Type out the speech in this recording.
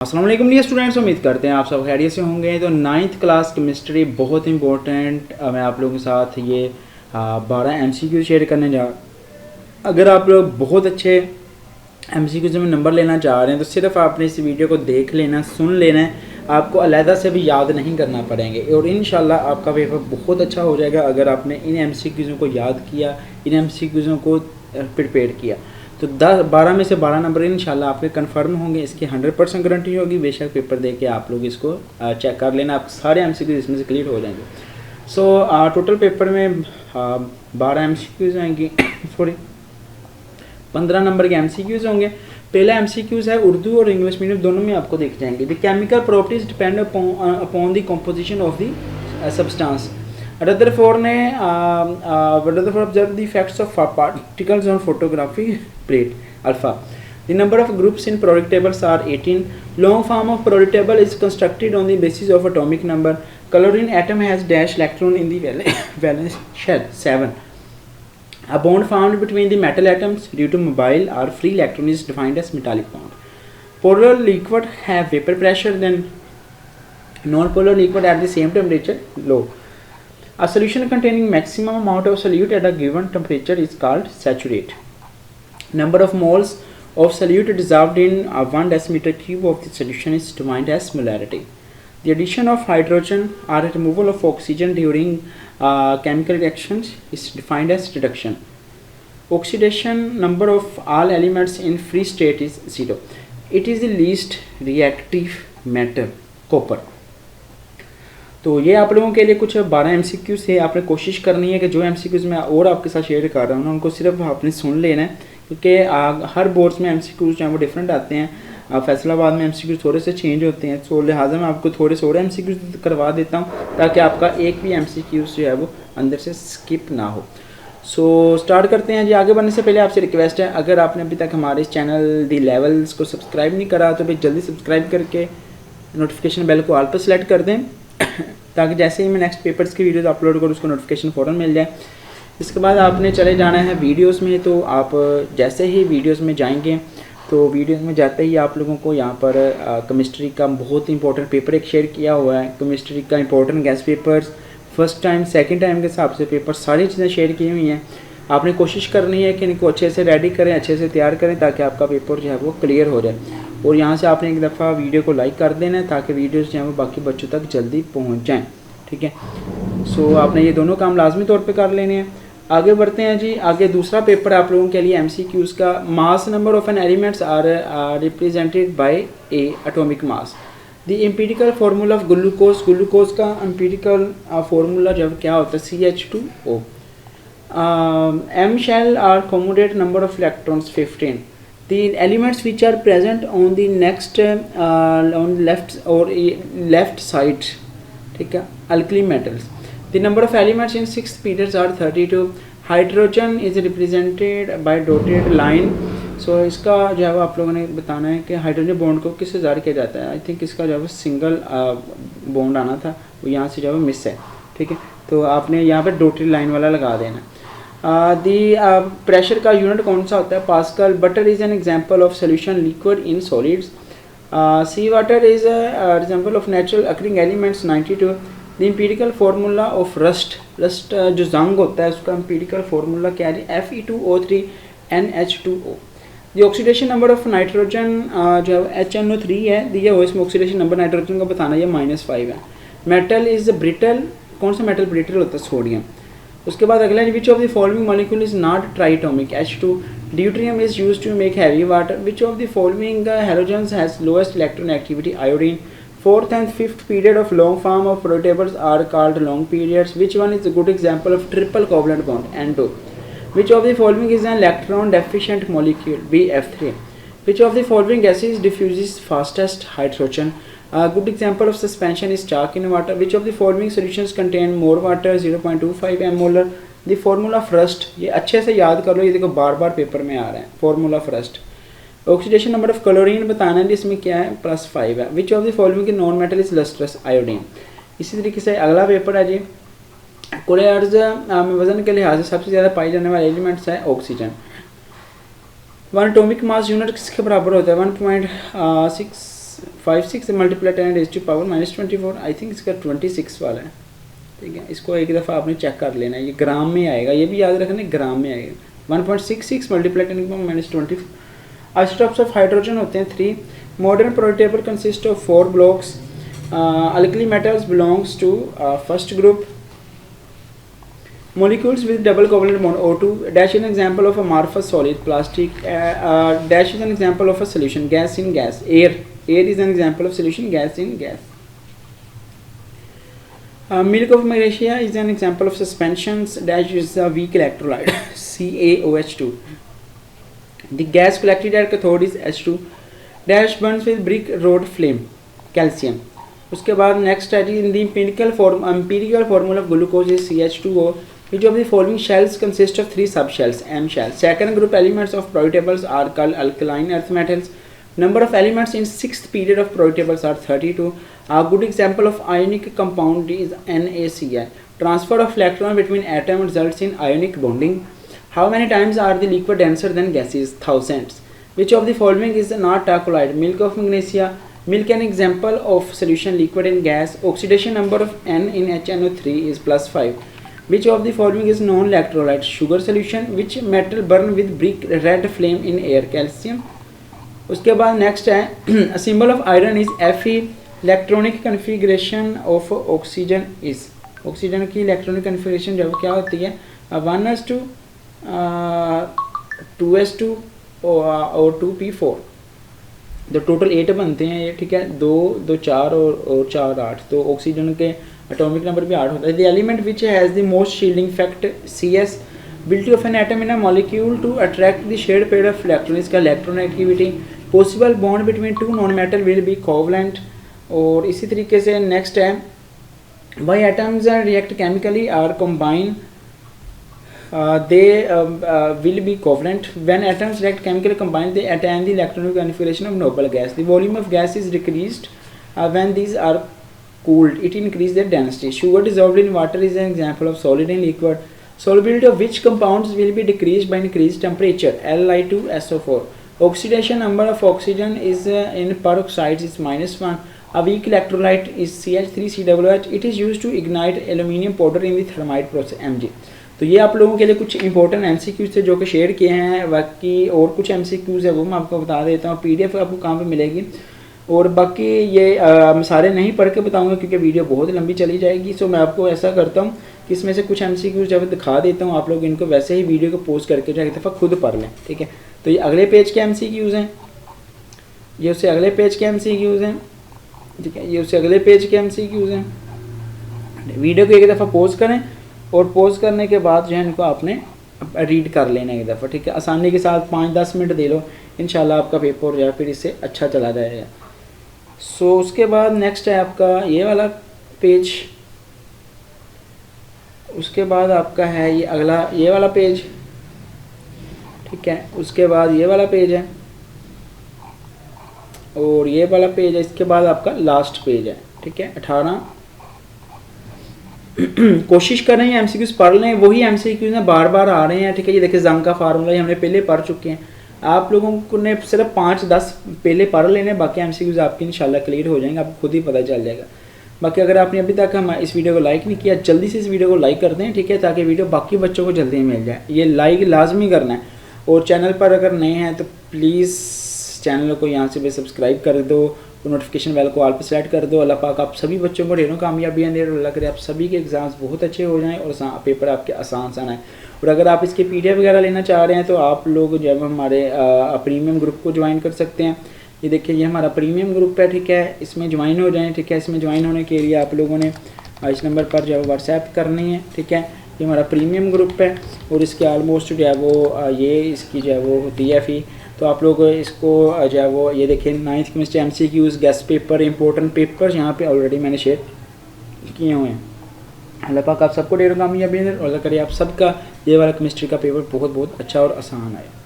अस्सलाम वालेकुम dear students, उम्मीद करते हैं आप सब खैरियत से होंगे। तो नाइन्थ क्लास केमिस्ट्री बहुत इंपॉर्टेंट मैं आप लोगों के साथ ये 12 MCQ शेयर करने जा। अगर आप लोग बहुत अच्छे MCQ में नंबर लेना चाह रहे हैं तो सिर्फ आपने इस वीडियो को देख लेना, सुन लेना है, आपको अलहदा से भी याद नहीं करना पड़ेंगे और इंशाल्लाह आपका पेपर बहुत अच्छा हो जाएगा अगर आपने इन MCQ को याद किया, इन MCQ को प्रिपेयर किया। तो 12 में से 12 नंबर इंशाल्लाह आपके कंफर्म होंगे, इसकी 100% गारंटी होगी। बेशक पेपर दे के आप लोग इसको चेक कर लेना, आप सारे MCQ इसमें से क्लियर हो जाएंगे। सो टोटल पेपर में 12 MCQ आएंगी सॉरी 15 नंबर के MCQ होंगे। पहला MCQ है उर्दू और इंग्लिश मीडियम दोनों में आपको दिख जाएंगे। The chemical properties depend upon the composition of the substance. Rutherford ने Rutherford observed the effects of particles on photography plate alpha. The number of groups in periodic tables are 18. Long form of periodic table is constructed on the basis of atomic number. Chlorine atom has dash electron in the valence shell 7. A bond found between the metal atoms due to mobile or free electron is defined as metallic bond. Polar liquid have vapor pressure than non-polar liquid at the same temperature low. A solution containing maximum amount of solute at a given temperature is called saturate. Number of moles of solute dissolved in 1 decimeter cube of the solution is defined as molarity. The addition of hydrogen or removal of oxygen during chemical reactions is defined as reduction. Oxidation number of all elements in free state is 0. It is the least reactive metal, copper. तो ये आप लोगों के लिए कुछ 12 MCQ से आपने कोशिश करनी है कि जो MCQs मैं और आपके साथ शेयर कर रहा हूँ ना उनको सिर्फ आपने सुन लेना है, क्योंकि हर बोर्ड्स में MCQs जो हैं वो डिफरेंट आते हैं। फैसलाबाद में MCQs थोड़े से चेंज होते हैं, तो लिहाजा मैं आपको थोड़े से और MCQs करवा देता हूँ ताकि आपका एक भी MCQs जो है वो अंदर से स्किप ना हो। सो स्टार्ट करते हैं जी। आगे बढ़ने से पहले आपसे रिक्वेस्ट है, अगर आपने अभी तक हमारे इस चैनल दी लेवल्स को सब्सक्राइब नहीं करा तो भाई जल्दी सब्सक्राइब करके नोटिफिकेशन बेल को ऑल पर सेलेक्ट कर दें ताकि जैसे ही मैं नेक्स्ट पेपर्स की वीडियोस अपलोड करूँ उसको नोटिफिकेशन फ़ौरन मिल जाए। इसके बाद आपने चले जाना है वीडियोस में। तो आप जैसे ही वीडियोस में जाएंगे तो वीडियोस में जाते ही आप लोगों को यहाँ पर केमिस्ट्री का बहुत इंपॉर्टेंट पेपर एक शेयर किया हुआ है। केमिस्ट्री का important guest papers first time second time के हिसाब से पेपर सारी चीज़ें शेयर की हुई हैं। आपने कोशिश करनी है कि इनको अच्छे से रेडी करें, अच्छे से तैयार करें ताकि आपका पेपर जो है वो क्लियर हो जाए। और यहाँ से आपने एक दफ़ा वीडियो को लाइक कर देना है ताकि वीडियोस जो हैं वो बाकी बच्चों तक जल्दी पहुँच जाएँ, ठीक है। सो आपने ये दोनों काम लाजमी तौर पे कर लेने हैं। आगे बढ़ते हैं जी। आगे दूसरा पेपर आप लोगों के लिए MCQs का mass number of an elements are represented by a atomic mass. The empirical formula of glucose का एम्पिरिकल फार्मूला जब क्या होता है CH2O। M shell are accommodate number of electrons 15. The elements which are present on the next on left or left side, ठीक है, alkali metals. The number of elements in 6 periods are 32. Hydrogen is represented by dotted line. So इसका जो है वो आप लोगों ने बताना है कि हाइड्रोजन बॉन्ड को किससे ज़ाहिर किया जाता है। आई थिंक इसका जो है वो सिंगल बॉन्ड आना था, वो यहाँ से जो है वो मिस है, ठीक है। तो आपने यहाँ पर डॉटेड लाइन वाला लगा देना। दी प्रेशर का यूनिट कौन सा होता है? Pascal. Butter is an example of solution liquid in solids. Sea water is example of natural occurring elements 92। The empirical formula of rust जो जंग होता है उसका एम्पिरिकल फार्मूला क्या है? Fe2O3 NH2O। The oxidation number of nitrogen जो है HNO3 है, दिया हुआ इसमें ऑक्सीडेशन नंबर नाइट्रोजन का बताना ये -5 है। मेटल इज़ ब्रिटल, कौन सा मेटल ब्रिटल होता है? सोडियम। उसके बाद अगला which of the following molecule is not triatomic? H2। Deuterium is used to make heavy water. Which of the following halogens has lowest electron activity? Iodine. Fourth and fifth period of long form of periodic tables are called long periods. Which one is a good example of triple covalent bond? N2। Which of the following is an electron deficient molecule? BF3। Which of the following gases diffuses fastest? Hydrogen. A good example of suspension is chalk in water. Which of the following solutions contain more water? 0.25 molar. The formula of rust, ये अच्छे से याद कर लो, ये देखो बार बार paper में आ रहा है। Formula of rust. Oxidation number of chlorine बताना है, इसमें क्या है? +5 है। विच of the following non metal is lustrous? Iodine. इसी तरीके से अगला पेपर है जी। कोलेर्स में वजन के लिहाज से सबसे ज़्यादा पाई जाने वाले एलिमेंट्स है oxygen. One atomic mass unit किसके बराबर होता है? 1.6 5 6 multiply 10 raise to power -24, I think इसका 26 वाला है, ठीक है। इसको एक दफ़ा आपने चेक कर लेना है, ये ग्राम में आएगा, ये भी याद रखना ग्राम में आएगा। 1.66 मल्टीप्लाई 10 की पावर -24। आइसोटोप्स ऑफ हाइड्रोजन होते हैं 3। Modern periodic table consists of 4 blocks. Alkali metals belongs to first group. Molecules with double covalent bond O2. Dash is an example of amorphous solid. Plastic. Dash is an example of a solution. Gas in gas. Air is an example of solution. Gas in gas. Milk of magnesia is an example of suspensions. Dash is a weak electrolyte. CaOH2. The gas collected at cathode is H2. Dash burns with brick road flame. Calcium. उसके बाद next है जी, इन दी empirical formula of glucose is CH2O. Which of the following shells consist of 3 subshells? M shell. Second group elements of periodic tables are called alkaline earth metals. Number of elements in 6th period of periodic tables are 32. A good example of ionic compound is NaCl. Transfer of electron between atoms results in ionic bonding. How many times are the liquid denser than gases? Thousands. Which of the following is not a colloid? Milk of magnesia. Milk an example of solution liquid in gas. Oxidation number of N in HNO3 is +5. Which of the following is non-electrolyte? Sugar solution. Which metal burn with brick red flame in air? Calcium. उसके बाद next है symbol of iron is Fe. Electronic configuration of oxygen is. Oxygen की electronic configuration जब क्या होती है 1s2 2s2 और 2p4, तो टोटल 8 बनते हैं ये, ठीक है। 2 2 4 और 4 8, तो ऑक्सीजन के एटॉमिक नंबर भी 8 होता है। The element which has the most shielding effect CS। ability of an atom in a molecule to attract the shared pair of electrons का electron activity. Possible bond between 2 non metal will be covalent. और इसी तरीके से next है why atoms react chemically or combine, they will be covalent. When atoms react chemically combine, they attain the electronic configuration of noble gas. The volume of gas is decreased when these are cooled, it increases their density. Sugar dissolved in water is an example of solid and liquid. Solubility of which compounds will be decreased by increased temperature? Li2SO4. Oxidation number of oxygen is in peroxides is -1. A weak electrolyte is CH3COOH. It is used to ignite aluminium powder in the thermite process Mg. तो ये आप लोगों के लिए कुछ important MCQs थे जो कि शेयर किए हैं। बाकी और कुछ MCQs है वो मैं आपको बता देता हूँ। PDF आपको कहाँ पे मिलेगी, और बाकी ये सारे नहीं पढ़ के बताऊँगा क्योंकि वीडियो बहुत लंबी चली जाएगी। सो मैं आपको ऐसा करता हूँ कि इसमें से कुछ MCQs जब दिखा देता हूँ, आप लोग इनको वैसे ही वीडियो को पोस्ट करके जो एक दफ़ा खुद पढ़ लें, ठीक है। तो ये अगले पेज के MCQs हैं, ये उससे अगले पेज के MCQs हैं, ठीक है। ये उससे अगले पेज के MCQs हैं। वीडियो को एक दफ़ा पोस्ट करें और पोस्ट करने के बाद जो है इनको आपने रीड कर लेना एक दफ़ा, ठीक है। आसानी के साथ 5-10 मिनट दे लो, इंशाल्लाह आपका पेपर जो है फिर इससे अच्छा चला जाएगा। सो उसके बाद नेक्स्ट है आपका ये वाला पेज, उसके बाद आपका है ये अगला ये वाला पेज, ठीक है। उसके बाद ये वाला पेज है और ये वाला पेज है। इसके बाद आपका लास्ट पेज है, ठीक है। 18 कोशिश कर रहे हैं MCQs पढ़ लें, वही MCQs ने बार बार आ रहे हैं, ठीक है। ये देखिए जंग का फार्मूला हमने पहले पढ़ चुके हैं। आप लोगों को ने सिर्फ 5-10 पहले पढ़ लेने, बाकी MCQs आपके इंशाल्लाह क्लियर हो जाएंगे, आपको खुद ही पता चल जाएगा। बाकी अगर आपने अभी तक हम इस वीडियो को लाइक नहीं किया, जल्दी से इस वीडियो को लाइक कर दें, ठीक है, ताकि वीडियो बाकी बच्चों को जल्दी मिल जाए। ये लाइक लाजमी करना है। और चैनल पर अगर नए हैं तो प्लीज़ चैनल को यहाँ से भी सब्सक्राइब कर दो, नोटिफिकेशन बेल को ऑल पे सेलेक्ट कर दो। अल्लाह पाक आप सभी बच्चों को ढेरों कामयाबियाँ दे, अल्लाह करे आप सभी के एग्ज़ाम्स बहुत अच्छे हो जाएं और पेपर आपके आसान आए। और अगर आप इसके PDF वगैरह लेना चाह रहे हैं तो आप लोग जब हमारे प्रीमियम ग्रुप को ज्वाइन कर सकते हैं। ये देखिए ये हमारा प्रीमियम ग्रुप है, ठीक है। इसमें ज्वाइन हो जाएँ, ठीक है। इसमें ज्वाइन होने के लिए आप लोगों ने इस नंबर पर जो है व्हाट्सएप करनी है, ठीक है। ये हमारा प्रीमियम ग्रुप है और इसके ऑलमोस्ट जो है वो ये इसकी जो है वो होती है फ़ी। तो आप लोग इसको जो है वो ये देखें 9th chemistry MCQs, guest paper, important papers यहाँ पे ऑलरेडी मैंने शेयर किए हुए हैं। अल्लाह पाक आप सबको ढेरों कामयाबी और अल्लाह करे आप सबका ये वाला केमिस्ट्री का पेपर बहुत बहुत अच्छा और आसान आए।